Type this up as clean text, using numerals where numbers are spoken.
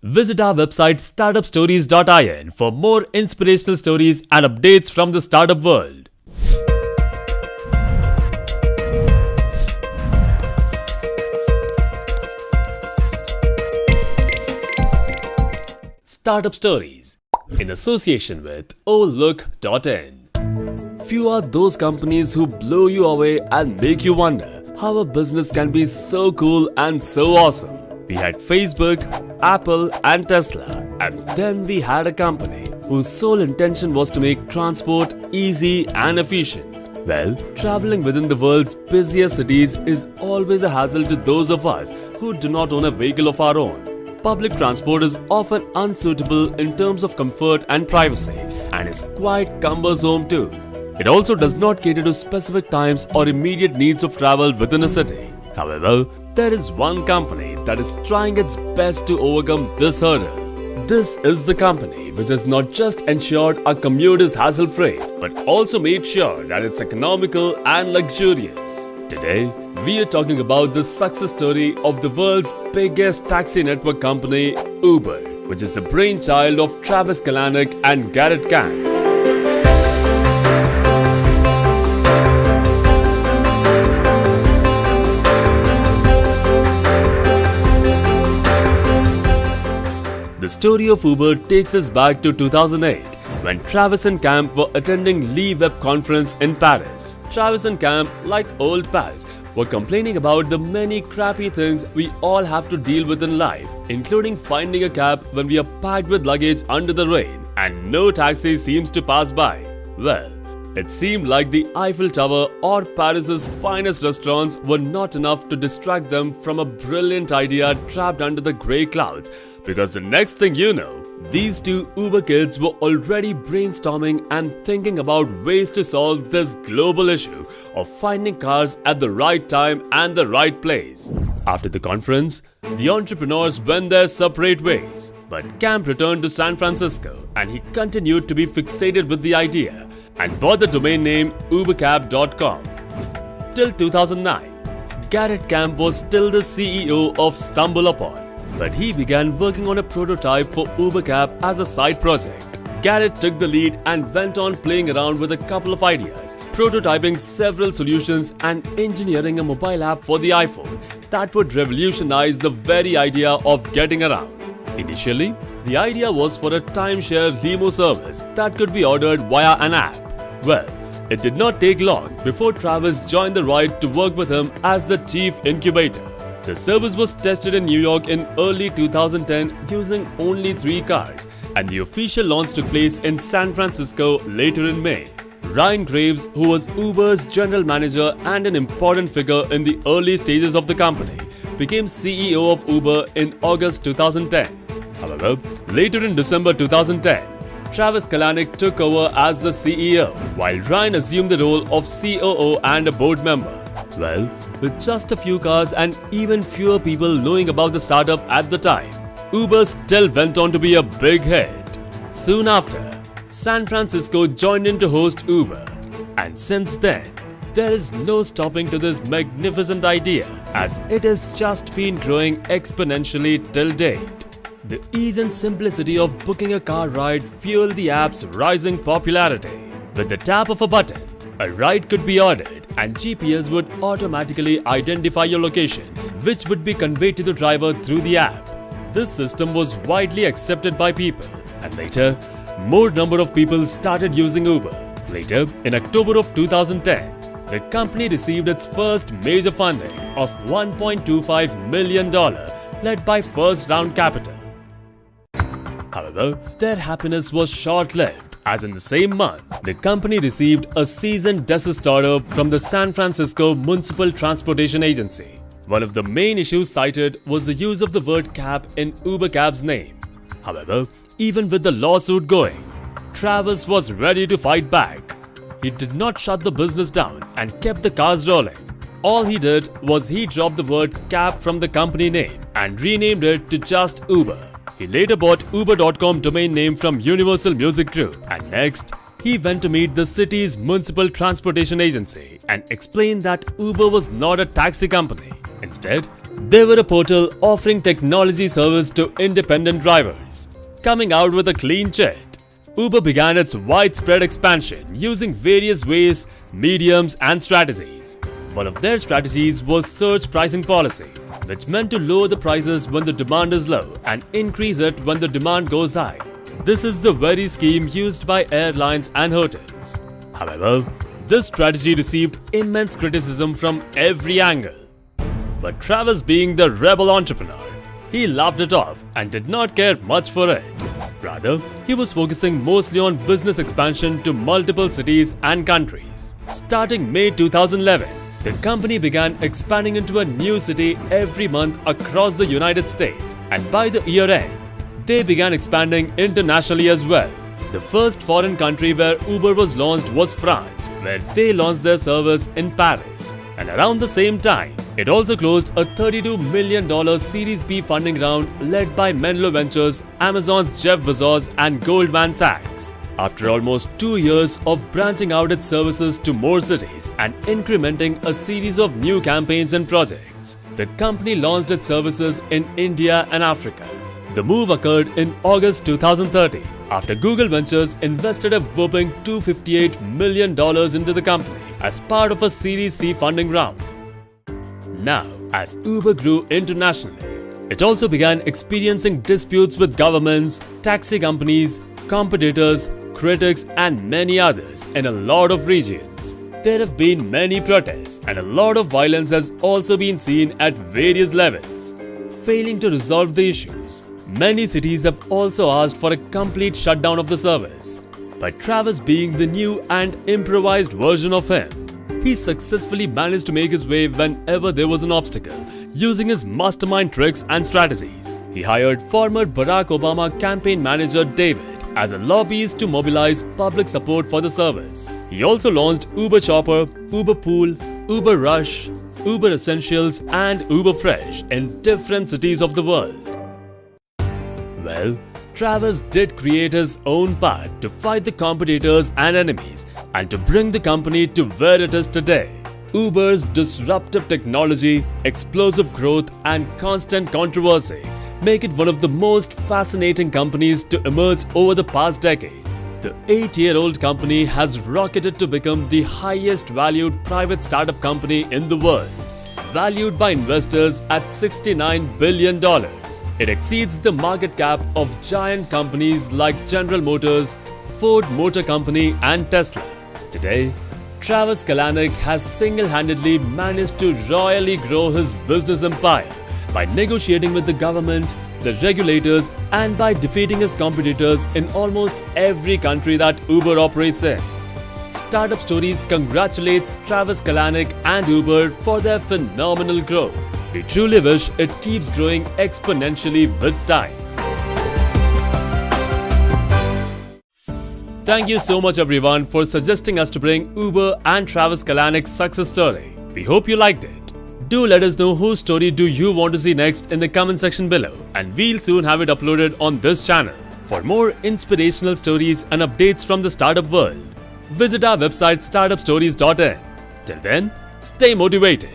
Visit our website startupstories.in for more inspirational stories and updates from the startup world. Startup Stories in association with Look.in. Few are those companies who blow you away and make you wonder how a business can be so cool and so awesome. We had Facebook, Apple and Tesla, and then we had a company whose sole intention was to make transport easy and efficient. Well, traveling within the world's busiest cities is always a hassle to those of us who do not own a vehicle of our own. Public transport is often unsuitable in terms of comfort and privacy and is quite cumbersome too. It also does not cater to specific times or immediate needs of travel within a city. However, there is one company that is trying its best to overcome this hurdle. This is the company which has not just ensured our commute is hassle-free, but also made sure that it's economical and luxurious. Today, we are talking about the success story of the world's biggest taxi network company, Uber, which is the brainchild of Travis Kalanick and Garrett. The story of Uber takes us back to 2008 when Travis and Camp were attending Lee Web conference in Paris. Travis and Camp, like old pals, were complaining about the many crappy things we all have to deal with in life, including finding a cab when we are packed with luggage under the rain and no taxi seems to pass by. Well, it seemed like the Eiffel Tower or Paris's finest restaurants were not enough to distract them from a brilliant idea trapped under the grey clouds, because the next thing you know, these two Uber kids were already brainstorming and thinking about ways to solve this global issue of finding cars at the right time and the right place. After the conference, the entrepreneurs went their separate ways, but Camp returned to San Francisco and he continued to be fixated with the idea and bought the domain name ubercab.com. Till 2009, Garrett Camp was still the CEO of StumbleUpon, but he began working on a prototype for UberCab as a side project. Garrett took the lead and went on playing around with a couple of ideas, prototyping several solutions and engineering a mobile app for the iPhone that would revolutionize the very idea of getting around. Initially, the idea was for a timeshare limo service that could be ordered via an app. Well, it did not take long before Travis joined the ride to work with him as the chief incubator. The service was tested in New York in early 2010 using only 3 cars, and the official launch took place in San Francisco later in May. Ryan Graves, who was Uber's general manager and an important figure in the early stages of the company, became CEO of Uber in August 2010. However, later in December 2010, Travis Kalanick took over as the CEO, while Ryan assumed the role of COO and a board member. Well, with just a few cars and even fewer people knowing about the startup at the time, Uber still went on to be a big hit. Soon after, San Francisco joined in to host Uber, and since then, there is no stopping to this magnificent idea, as it has just been growing exponentially till date. The ease and simplicity of booking a car ride fueled the app's rising popularity. With the tap of a button, a ride could be ordered and GPS would automatically identify your location, which would be conveyed to the driver through the app. This system was widely accepted by people, and later, more number of people started using Uber. Later, in October of 2010, the company received its first major funding of $1.25 million, led by First Round Capital. However, their happiness was short-lived, as in the same month, the company received a cease and desist order from the San Francisco Municipal Transportation Agency. One of the main issues cited was the use of the word cab in UberCab's name. However, even with the lawsuit going, Travis was ready to fight back. He did not shut the business down and kept the cars rolling. All he did was he dropped the word cab from the company name and renamed it to just Uber. He later bought Uber.com domain name from Universal Music Group, and next, he went to meet the city's municipal transportation agency and explained that Uber was not a taxi company. Instead, they were a portal offering technology service to independent drivers. Coming out with a clean sheet, Uber began its widespread expansion using various ways, mediums, and strategies. One of their strategies was surge pricing policy, which meant to lower the prices when the demand is low and increase it when the demand goes high. This is the very scheme used by airlines and hotels. However, this strategy received immense criticism from every angle. But Travis, being the rebel entrepreneur, he laughed it off and did not care much for it. Rather, he was focusing mostly on business expansion to multiple cities and countries. Starting May 2011, the company began expanding into a new city every month across the United States, and by the year end, they began expanding internationally as well. The first foreign country where Uber was launched was France, where they launched their service in Paris. And around the same time, it also closed a $32 million Series B funding round led by Menlo Ventures, Amazon's Jeff Bezos, and Goldman Sachs. After almost 2 years of branching out its services to more cities and incrementing a series of new campaigns and projects, the company launched its services in India and Africa. The move occurred in August 2013 after Google Ventures invested a whopping $258 million into the company as part of a Series C funding round. Now, as Uber grew internationally, it also began experiencing disputes with governments, taxi companies, competitors, critics, and many others in a lot of regions. There have been many protests, and a lot of violence has also been seen at various levels. Failing to resolve the issues, many cities have also asked for a complete shutdown of the service. But Travis, being the new and improvised version of him, he successfully managed to make his way whenever there was an obstacle, using his mastermind tricks and strategies. He hired former Barack Obama campaign manager David as a lobbyist to mobilize public support for the service. He also launched Uber Chopper, Uber Pool, Uber Rush, Uber Essentials, and Uber Fresh in different cities of the world. Well, Travis did create his own path to fight the competitors and enemies and to bring the company to where it is today. Uber's disruptive technology, explosive growth, and constant controversy make it one of the most fascinating companies to emerge over the past decade. The 8-year-old company has rocketed to become the highest valued private startup company in the world, valued by investors at $69 billion. It exceeds the market cap of giant companies like General Motors, Ford Motor Company, and Tesla. Today, Travis Kalanick has single-handedly managed to royally grow his business empire by negotiating with the government, the regulators, and by defeating his competitors in almost every country that Uber operates in. Startup Stories congratulates Travis Kalanick and Uber for their phenomenal growth. We truly wish it keeps growing exponentially with time. Thank you so much everyone for suggesting us to bring Uber and Travis Kalanick's success story. We hope you liked it. Do let us know whose story do you want to see next in the comment section below, and we'll soon have it uploaded on this channel. For more inspirational stories and updates from the startup world, visit our website startupstories.in. Till then, stay motivated.